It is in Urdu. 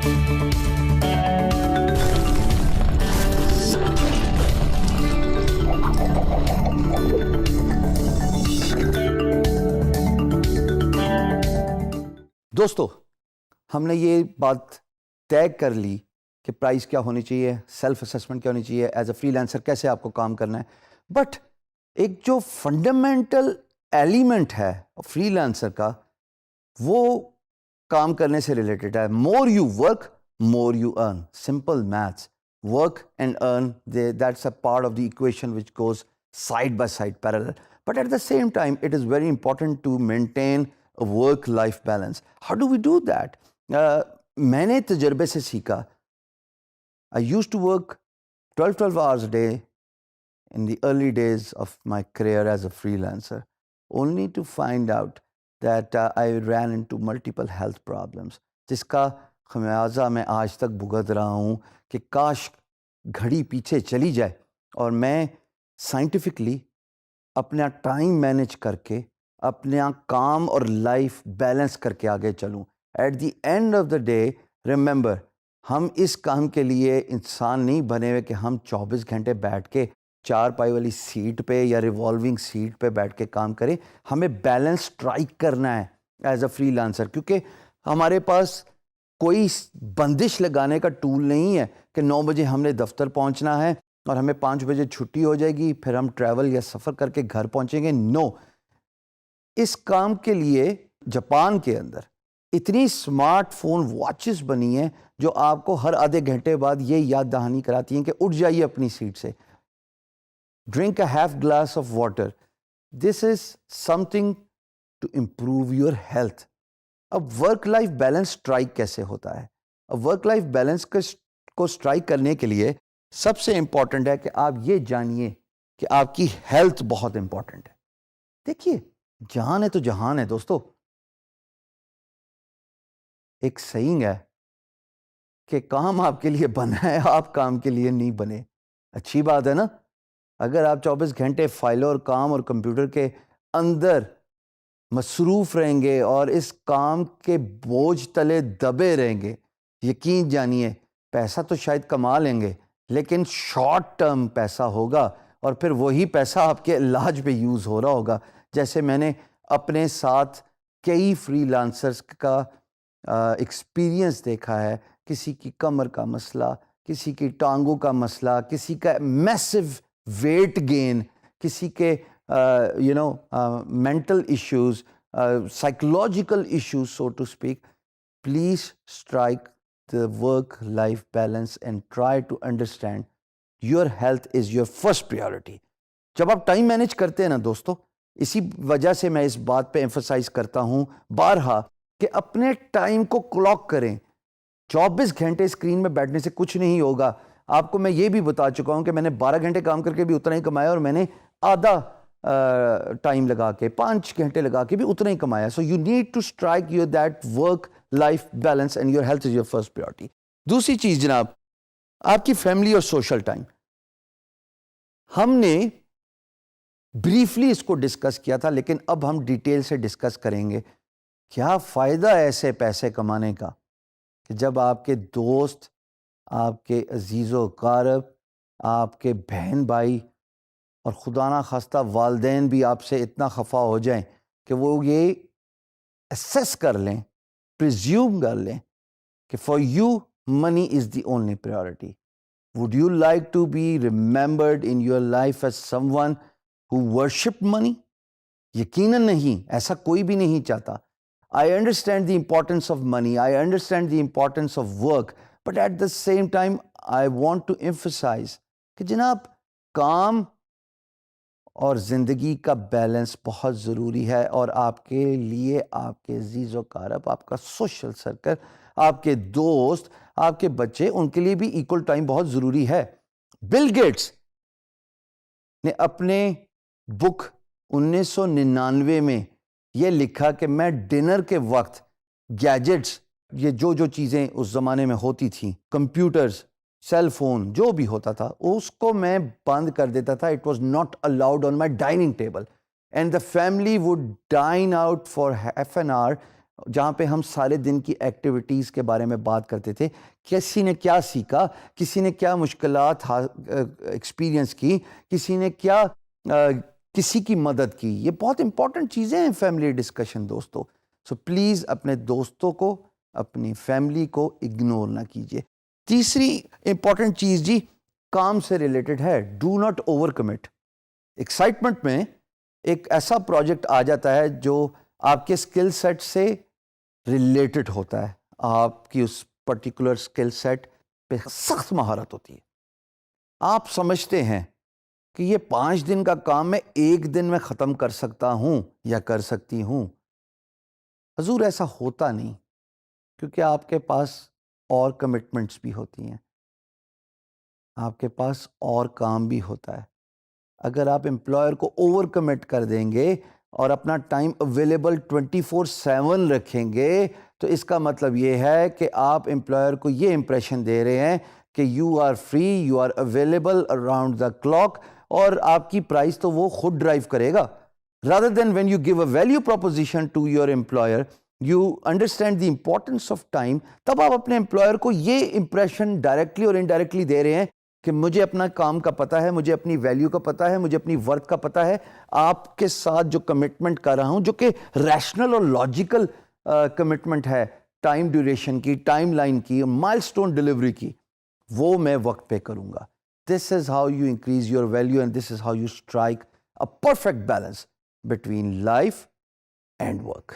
دوستو، ہم نے یہ بات طے کر لی کہ پرائز کیا ہونی چاہیے، سیلف اسیسمنٹ کیا ہونی چاہیے، ایز اے فری لانسر کیسے آپ کو کام کرنا ہے. بٹ ایک جو فنڈامنٹل ایلیمنٹ ہے فری لانسر کا، وہ کام کرنے سے ریلیٹڈ ہے. More you work more you earn. Simple maths. Work and earn, that's a part of the equation which goes side by side, parallel. But at the same time, it is very important to maintain a work-life balance. How do we do that? میں نے تجربے سے سیکھا. I used to work 12 hours a day in the early days of my career as a freelancer, only to find out that I ran into multiple health problems, جس کا خمیازہ میں آج تک بھگت رہا ہوں کہ کاش گھڑی پیچھے چلی جائے اور میں سائنٹیفکلی اپنا ٹائم مینیج کر کے اپنا کام اور لائف بیلنس کر کے آگے چلوں. At the end of the day remember, ہم اس کام کے لیے انسان نہیں بنے ہوئے کہ ہم 24 گھنٹے بیٹھ کے چار پائی والی سیٹ پہ یا ریوالونگ سیٹ پہ بیٹھ کے کام کریں. ہمیں بیلنس اسٹرائک کرنا ہے ایز اے فری لانسر، کیونکہ ہمارے پاس کوئی بندش لگانے کا ٹول نہیں ہے کہ 9 بجے ہم نے دفتر پہنچنا ہے اور ہمیں 5 بجے چھٹی ہو جائے گی، پھر ہم ٹریول یا سفر کر کے گھر پہنچیں گے. نو. اس کام کے لیے جاپان کے اندر اتنی اسمارٹ فون واچز بنی ہیں جو آپ کو ہر آدھے گھنٹے بعد یہ یاد دہانی کراتی ہیں کہ اٹھ جائیے اپنی سیٹ سے. Drink a half glass of water. This is something to improve your health. اب ورک لائف بیلنس اسٹرائک کیسے ہوتا ہے؟ اب ورک لائف بیلنس کو اسٹرائک کرنے کے لیے سب سے امپورٹنٹ ہے کہ آپ یہ جانیے کہ آپ کی ہیلتھ بہت امپورٹنٹ ہے. دیکھیے، جہان ہے تو جہان ہے دوستو. ایک سیئنگ ہے کہ کام آپ کے لیے بنا ہے، آپ کام کے لیے نہیں بنے. اچھی بات ہے نا؟ اگر آپ 24 گھنٹے فائلوں اور کام اور کمپیوٹر کے اندر مصروف رہیں گے اور اس کام کے بوجھ تلے دبے رہیں گے، یقین جانیے پیسہ تو شاید کما لیں گے لیکن شارٹ ٹرم پیسہ ہوگا اور پھر وہی پیسہ آپ کے علاج پہ یوز ہو رہا ہوگا. جیسے میں نے اپنے ساتھ کئی فری لانسرز کا ایکسپیرینس دیکھا ہے. کسی کی کمر کا مسئلہ، کسی کی ٹانگوں کا مسئلہ، کسی کا میسو ویٹ گین، کسی کے mental issues, psychological issues, so to speak. Please strike the work-life balance and try to understand your health is your first priority. جب آپ ٹائم مینیج کرتے ہیں نا دوستو، اسی وجہ سے میں اس بات پہ ایمفسائز کرتا ہوں بارہا کہ اپنے ٹائم کو کلاک کریں. 24 گھنٹے اسکرین میں بیٹھنے سے کچھ نہیں ہوگا. آپ کو میں یہ بھی بتا چکا ہوں کہ میں نے 12 گھنٹے کام کر کے بھی اتنا ہی کمایا اور میں نے آدھا ٹائم لگا کے 5 گھنٹے لگا کے بھی اتنا ہی کمایا. So you need to strike your that work life balance and your health is your first priority. دوسری چیز جناب، آپ کی فیملی اور سوشل ٹائم. ہم نے بریفلی اس کو ڈسکس کیا تھا لیکن اب ہم ڈیٹیل سے ڈسکس کریں گے. کیا فائدہ ایسے پیسے کمانے کا کہ جب آپ کے دوست، آپ کے عزیز و اقارب، آپ کے بہن بھائی اور خدا نہ خواستہ والدین بھی آپ سے اتنا خفا ہو جائیں کہ وہ یہ اسیس کر لیں، پریزیوم کر لیں کہ for you money is the only priority. Would you like to be remembered in your life as someone who worship money? یقیناً نہیں، ایسا کوئی بھی نہیں چاہتا. I understand the importance of money, I understand the importance of work, but at the same time I want to emphasize کہ جناب کام اور زندگی کا بیلنس بہت ضروری ہے، اور آپ کے لیے آپ کے عزیز و اقارب، آپ کا سوشل سرکل، آپ کے دوست، آپ کے بچے، ان کے لیے بھی ایکول ٹائم بہت ضروری ہے. بل گیٹس نے اپنے بک 1999 میں یہ لکھا کہ میں ڈنر کے وقت گیجٹس، یہ جو چیزیں اس زمانے میں ہوتی تھیں، کمپیوٹرز، سیل فون، جو بھی ہوتا تھا، اس کو میں بند کر دیتا تھا. It was not allowed on my dining table and the family would dine out for half an hour جہاں پہ ہم سارے دن کی ایکٹیویٹیز کے بارے میں بات کرتے تھے. کسی نے کیا سیکھا, کسی نے کیا مشکلات ایکسپیرینس کی, کسی نے کیا کسی کی مدد کی. یہ بہت امپورٹنٹ چیزیں ہیں فیملی ڈسکشن دوستو. سو پلیز اپنے دوستوں کو, اپنی فیملی کو اگنور نہ کیجیے. تیسری امپورٹنٹ چیز جی کام سے ریلیٹڈ ہے, do not over commit. Excitement میں ایک ایسا پروجیکٹ آ جاتا ہے جو آپ کے اسکل سیٹ سے ریلیٹڈ ہوتا ہے, آپ کی اس پرٹیکولر اسکل سیٹ پہ سخت مہارت ہوتی ہے. آپ سمجھتے ہیں کہ یہ 5 دن کا کام میں 1 دن میں ختم کر سکتا ہوں یا کر سکتی ہوں. حضور ایسا ہوتا نہیں, کیونکہ آپ کے پاس اور کمٹمنٹس بھی ہوتی ہیں, آپ کے پاس اور کام بھی ہوتا ہے. اگر آپ امپلائر کو اوور کمٹ کر دیں گے اور اپنا ٹائم اویلیبل 24/7 رکھیں گے تو اس کا مطلب یہ ہے کہ آپ امپلائر کو یہ امپریشن دے رہے ہیں کہ you are free, you are available around the clock, اور آپ کی پرائز تو وہ خود ڈرائیو کرے گا. rather than when you give a value proposition to your employer, you understand the importance of time. تب آپ اپنے امپلائر کو یہ امپریشن ڈائریکٹلی اور انڈائریکٹلی دے رہے ہیں کہ مجھے اپنا کام کا پتہ ہے, مجھے اپنی ویلیو کا پتہ ہے, مجھے اپنی ورتھ کا پتہ ہے. آپ کے ساتھ جو کمٹمنٹ کر رہا ہوں, جو کہ ریشنل اور لاجیکل کمٹمنٹ ہے, ٹائم ڈیوریشن کی, ٹائم لائن کی, مائل سٹون ڈلیوری کی, وہ میں وقت پہ کروں گا. This is how you increase your value and this is how you strike a perfect balance between life and work.